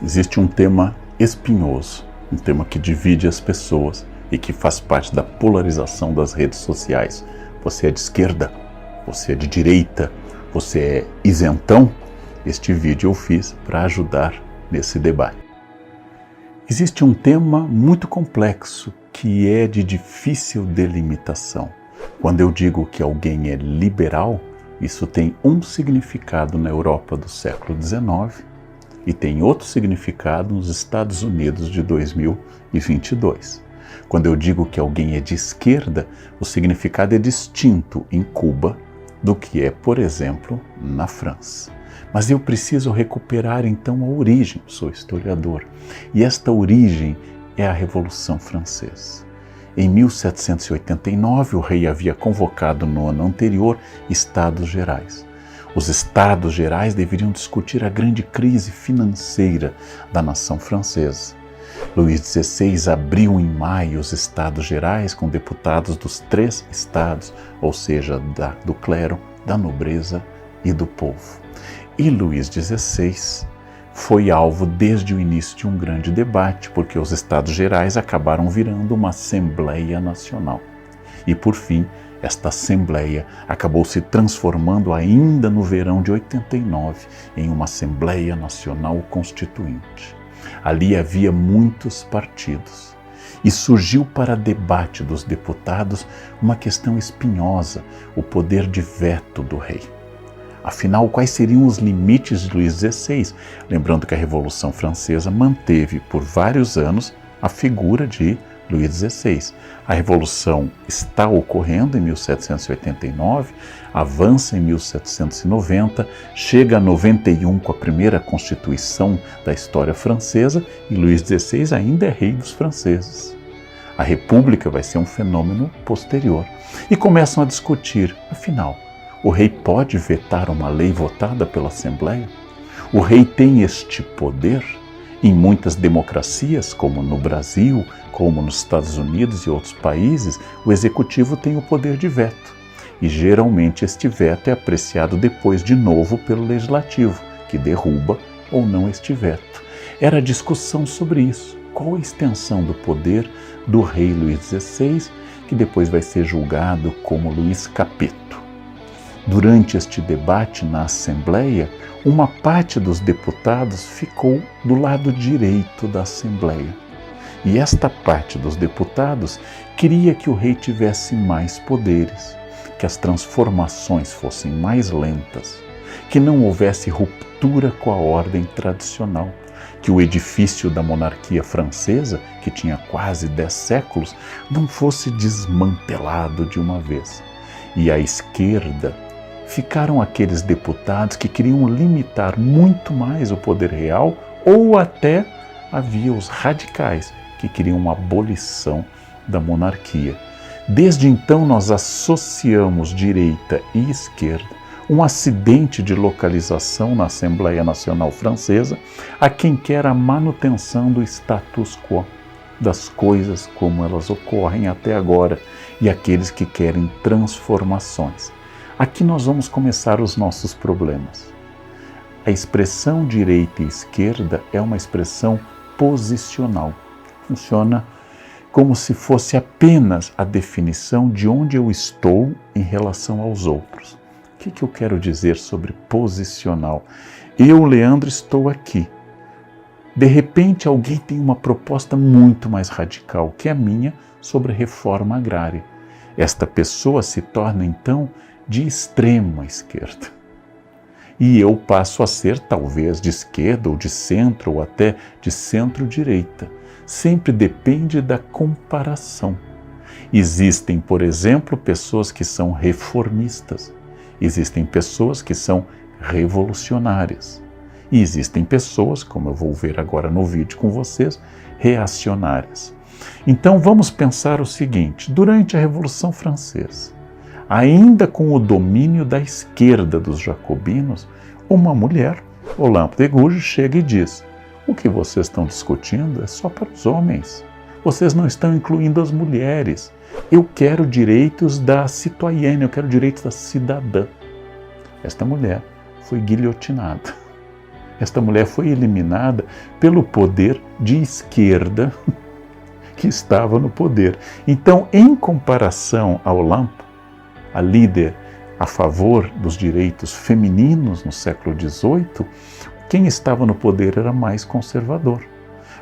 Existe um tema espinhoso, um tema que divide as pessoas e que faz parte da polarização das redes sociais. Você é de esquerda? Você é de direita? Você é isentão? Este vídeo eu fiz para ajudar nesse debate. Existe um tema muito complexo que é de difícil delimitação. Quando eu digo que alguém é liberal, isso tem um significado na Europa do século XIX e tem outro significado nos Estados Unidos de 2022. Quando eu digo que alguém é de esquerda, o significado é distinto em Cuba do que é, por exemplo, na França. Mas eu preciso recuperar então a origem, sou historiador, e esta origem é a Revolução Francesa. Em 1789, o rei havia convocado no ano anterior Estados Gerais. Os Estados Gerais deveriam discutir a grande crise financeira da nação francesa. Luís XVI abriu em maio os Estados Gerais com deputados dos 3 estados, ou seja, do clero, da nobreza e do povo. E Luís XVI foi alvo desde o início de um grande debate, porque os Estados Gerais acabaram virando uma Assembleia Nacional. E por fim, esta Assembleia acabou se transformando ainda no verão de 89 em uma Assembleia Nacional Constituinte. Ali havia muitos partidos e surgiu para debate dos deputados uma questão espinhosa, o poder de veto do rei. Afinal, quais seriam os limites de Luís XVI? Lembrando que a Revolução Francesa manteve por vários anos a figura de Luís XVI. A Revolução está ocorrendo em 1789, avança em 1790, chega a 91 com a primeira Constituição da história francesa e Luís XVI ainda é rei dos franceses. A República vai ser um fenômeno posterior. E começam a discutir, afinal, o rei pode vetar uma lei votada pela Assembleia? O rei tem este poder? Em muitas democracias, como no Brasil, como nos Estados Unidos e outros países, o executivo tem o poder de veto. E geralmente este veto é apreciado depois de novo pelo legislativo, que derruba ou não este veto. Era discussão sobre isso. Qual a extensão do poder do rei Luís XVI, que depois vai ser julgado como Luís Capeto? Durante este debate na Assembleia, uma parte dos deputados ficou do lado direito da Assembleia. E esta parte dos deputados queria que o rei tivesse mais poderes, que as transformações fossem mais lentas, que não houvesse ruptura com a ordem tradicional, que o edifício da monarquia francesa, que tinha quase 10 séculos, não fosse desmantelado de uma vez. E à esquerda ficaram aqueles deputados que queriam limitar muito mais o poder real, ou até havia os radicais que queriam uma abolição da monarquia. Desde então nós associamos direita e esquerda, um acidente de localização na Assembleia Nacional Francesa a quem quer a manutenção do status quo, das coisas como elas ocorrem até agora, e aqueles que querem transformações. Aqui nós vamos começar os nossos problemas. A expressão direita e esquerda é uma expressão posicional. Funciona como se fosse apenas a definição de onde eu estou em relação aos outros. O que eu quero dizer sobre posicional? Eu, Leandro, estou aqui. De repente, alguém tem uma proposta muito mais radical que a minha sobre reforma agrária. Esta pessoa se torna, então, de extrema esquerda. E eu passo a ser, talvez, de esquerda ou de centro ou até de centro-direita. Sempre depende da comparação. Existem, por exemplo, pessoas que são reformistas. Existem pessoas que são revolucionárias. E existem pessoas, como eu vou ver agora no vídeo com vocês, reacionárias. Então vamos pensar o seguinte: durante a Revolução Francesa, ainda com o domínio da esquerda dos jacobinos, uma mulher, Olympe de Gouges, chega e diz: o que vocês estão discutindo é só para os homens. Vocês não estão incluindo as mulheres. Eu quero direitos da citoyenne, eu quero direitos da cidadã. Esta mulher foi guilhotinada. Esta mulher foi eliminada pelo poder de esquerda que estava no poder. Então, em comparação ao Lampe, a líder a favor dos direitos femininos no século XVIII, quem estava no poder era mais conservador.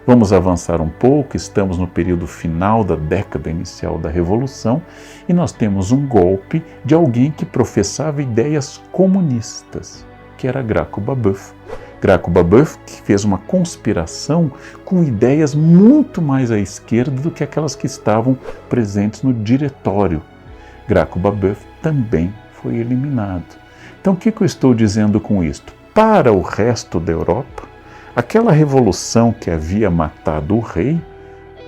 Vamos avançar um pouco, estamos no período final da década inicial da Revolução e nós temos um golpe de alguém que professava ideias comunistas, que era Graco Babeuf. Graco Babeuf que fez uma conspiração com ideias muito mais à esquerda do que aquelas que estavam presentes no diretório. Graco Babeuf também foi eliminado. Então o que eu estou dizendo com isto? Para o resto da Europa, aquela revolução que havia matado o rei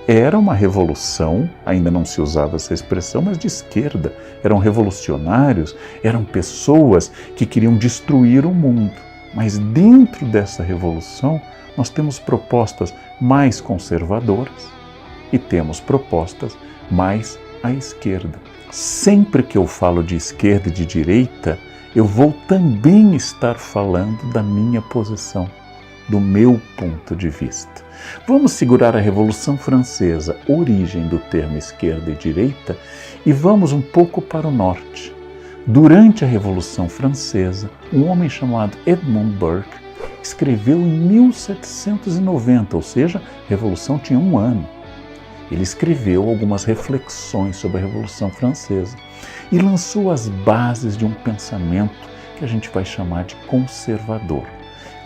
era uma revolução, ainda não se usava essa expressão, mas de esquerda. Eram revolucionários, eram pessoas que queriam destruir o mundo. Mas dentro dessa revolução, nós temos propostas mais conservadoras e temos propostas mais à esquerda. Sempre que eu falo de esquerda e de direita, eu vou também estar falando da minha posição, do meu ponto de vista. Vamos segurar a Revolução Francesa, origem do termo esquerda e direita, e vamos um pouco para o norte. Durante a Revolução Francesa, um homem chamado Edmund Burke escreveu em 1790, ou seja, a Revolução tinha 1 ano. Ele escreveu algumas reflexões sobre a Revolução Francesa e lançou as bases de um pensamento que a gente vai chamar de conservador.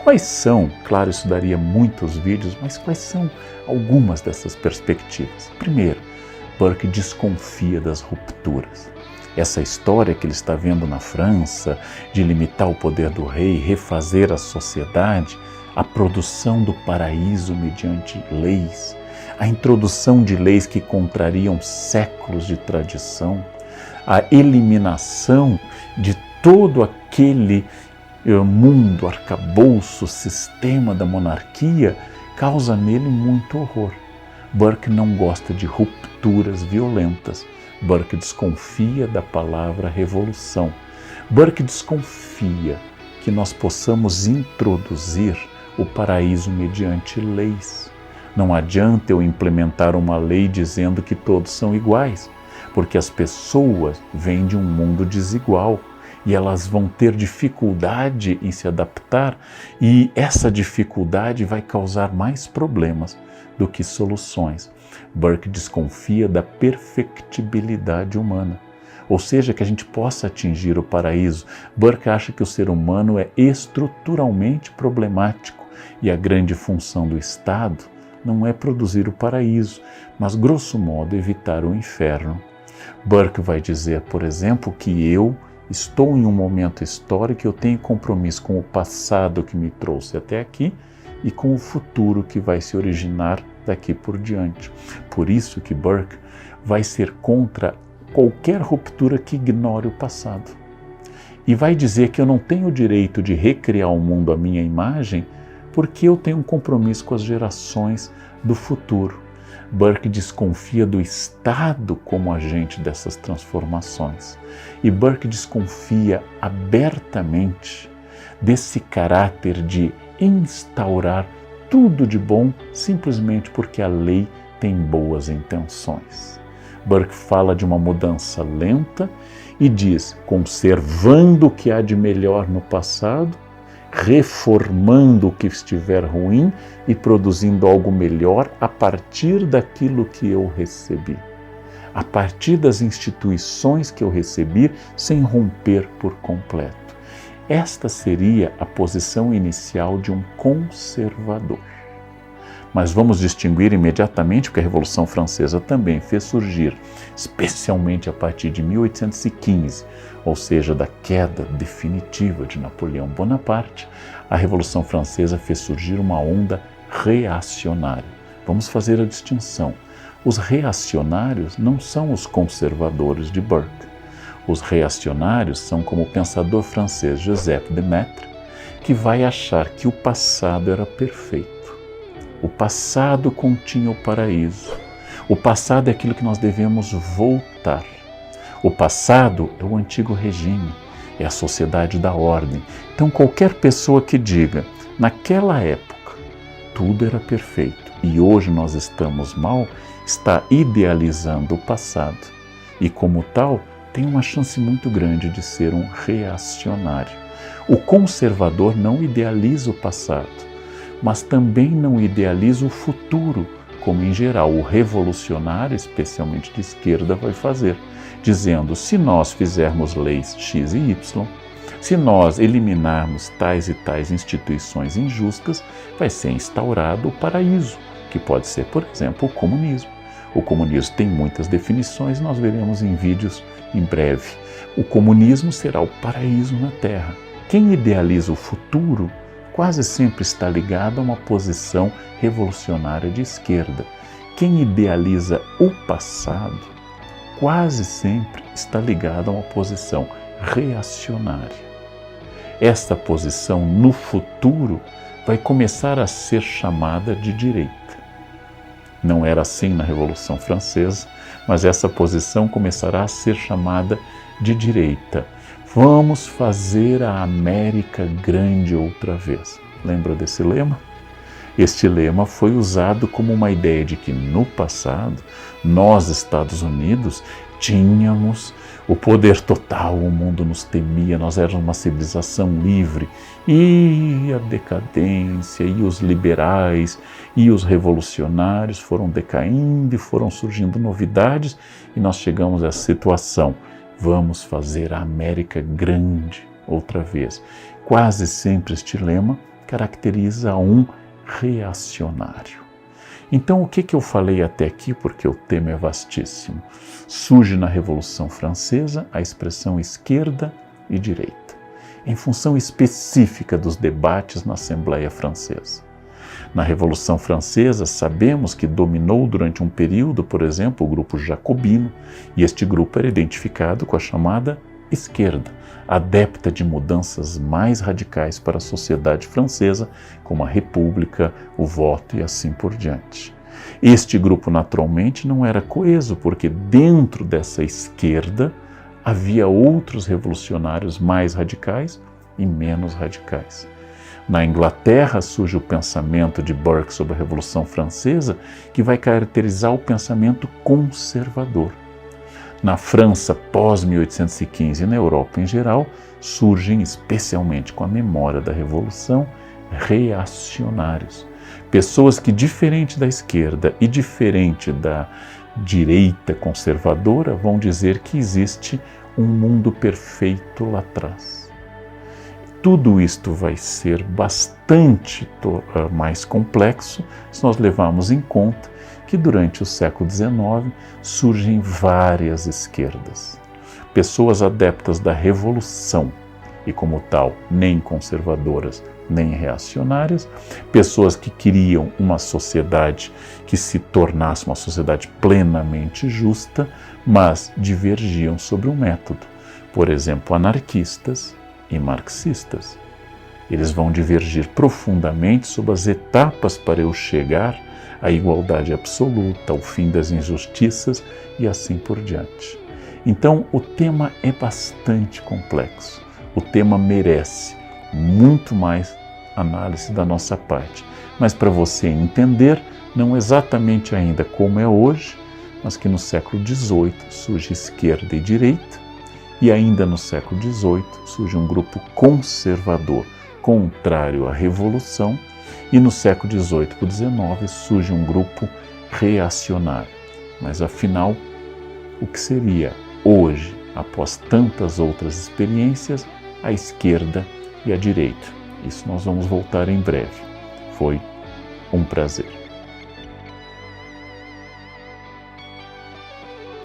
Quais são, claro, isso daria muitos vídeos, mas quais são algumas dessas perspectivas? Primeiro, Burke desconfia das rupturas. Essa história que ele está vendo na França, de limitar o poder do rei, refazer a sociedade, a produção do paraíso mediante leis, a introdução de leis que contrariam séculos de tradição, a eliminação de todo aquele mundo, arcabouço, sistema da monarquia, causa nele muito horror. Burke não gosta de rupturas violentas. Burke desconfia da palavra revolução. Burke desconfia que nós possamos introduzir o paraíso mediante leis. Não adianta eu implementar uma lei dizendo que todos são iguais, porque as pessoas vêm de um mundo desigual e elas vão ter dificuldade em se adaptar e essa dificuldade vai causar mais problemas do que soluções. Burke desconfia da perfectibilidade humana, ou seja, que a gente possa atingir o paraíso. Burke acha que o ser humano é estruturalmente problemático e a grande função do Estado não é produzir o paraíso, mas, grosso modo, evitar o inferno. Burke vai dizer, por exemplo, que eu estou em um momento histórico, eu tenho compromisso com o passado que me trouxe até aqui e com o futuro que vai se originar daqui por diante. Por isso que Burke vai ser contra qualquer ruptura que ignore o passado. E vai dizer que eu não tenho o direito de recriar o mundo à minha imagem porque eu tenho um compromisso com as gerações do futuro. Burke desconfia do Estado como agente dessas transformações. E Burke desconfia abertamente desse caráter de instaurar tudo de bom simplesmente porque a lei tem boas intenções. Burke fala de uma mudança lenta e diz, conservando o que há de melhor no passado, reformando o que estiver ruim e produzindo algo melhor a partir daquilo que eu recebi, a partir das instituições que eu recebi, sem romper por completo. Esta seria a posição inicial de um conservador. Mas vamos distinguir imediatamente, porque a Revolução Francesa também fez surgir, especialmente a partir de 1815, ou seja, da queda definitiva de Napoleão Bonaparte, a Revolução Francesa fez surgir uma onda reacionária. Vamos fazer a distinção. Os reacionários não são os conservadores de Burke. Os reacionários são como o pensador francês Joseph de Maistre, que vai achar que o passado era perfeito. O passado continha o paraíso. O passado é aquilo que nós devemos voltar. O passado é o antigo regime, é a sociedade da ordem. Então qualquer pessoa que diga Naquela época, tudo era perfeito e hoje nós estamos mal, está idealizando o passado e, como tal, tem uma chance muito grande de ser um reacionário. O conservador não idealiza o passado, mas também não idealiza o futuro, como em geral o revolucionário, especialmente de esquerda, vai fazer, dizendo: se nós fizermos leis X e Y, se nós eliminarmos tais e tais instituições injustas, vai ser instaurado o paraíso, que pode ser, por exemplo, o comunismo. O comunismo tem muitas definições, nós veremos em vídeos em breve. O comunismo será o paraíso na Terra. Quem idealiza o futuro quase sempre está ligado a uma posição revolucionária de esquerda. Quem idealiza o passado quase sempre está ligado a uma posição reacionária. Esta posição no futuro vai começar a ser chamada de direita. Não era assim na Revolução Francesa, mas essa posição começará a ser chamada de direita. Vamos fazer a América grande outra vez. Lembra desse lema? Este lema foi usado como uma ideia de que no passado, nós, Estados Unidos, tínhamos o poder total, o mundo nos temia, nós éramos uma civilização livre, e a decadência, e os liberais, e os revolucionários foram decaindo, e foram surgindo novidades, e nós chegamos a essa situação. Vamos fazer a América grande outra vez. Quase sempre este lema caracteriza um reacionário. Então, o que eu falei até aqui, porque o tema é vastíssimo? Surge na Revolução Francesa a expressão esquerda e direita, em função específica dos debates na Assembleia Francesa. Na Revolução Francesa, sabemos que dominou durante um período, por exemplo, o grupo jacobino, e este grupo era identificado com a chamada esquerda, adepta de mudanças mais radicais para a sociedade francesa, como a república, o voto e assim por diante. Este grupo naturalmente não era coeso, porque dentro dessa esquerda havia outros revolucionários mais radicais e menos radicais. Na Inglaterra surge o pensamento de Burke sobre a Revolução Francesa, que vai caracterizar o pensamento conservador. Na França, pós-1815 e na Europa em geral, surgem, especialmente com a memória da Revolução, reacionários. Pessoas que, diferente da esquerda e diferente da direita conservadora, vão dizer que existe um mundo perfeito lá atrás. Tudo isto vai ser bastante mais complexo se nós levarmos em conta que durante o século XIX surgem várias esquerdas. Pessoas adeptas da revolução e, como tal, nem conservadoras nem reacionárias, pessoas que queriam uma sociedade que se tornasse uma sociedade plenamente justa, mas divergiam sobre o método. Por exemplo, anarquistas e marxistas. Eles vão divergir profundamente sobre as etapas para eu chegar à igualdade absoluta, ao fim das injustiças e assim por diante. Então, o tema é bastante complexo. O tema merece muito mais análise da nossa parte. Mas para você entender, não exatamente ainda como é hoje, mas que no século XVIII surge esquerda e direita, e ainda no século XVIII surge um grupo conservador, contrário à revolução, e no século XVIII para XIX surge um grupo reacionário. Mas afinal, o que seria hoje, após tantas outras experiências, a esquerda e a direita? Isso nós vamos voltar em breve. Foi um prazer.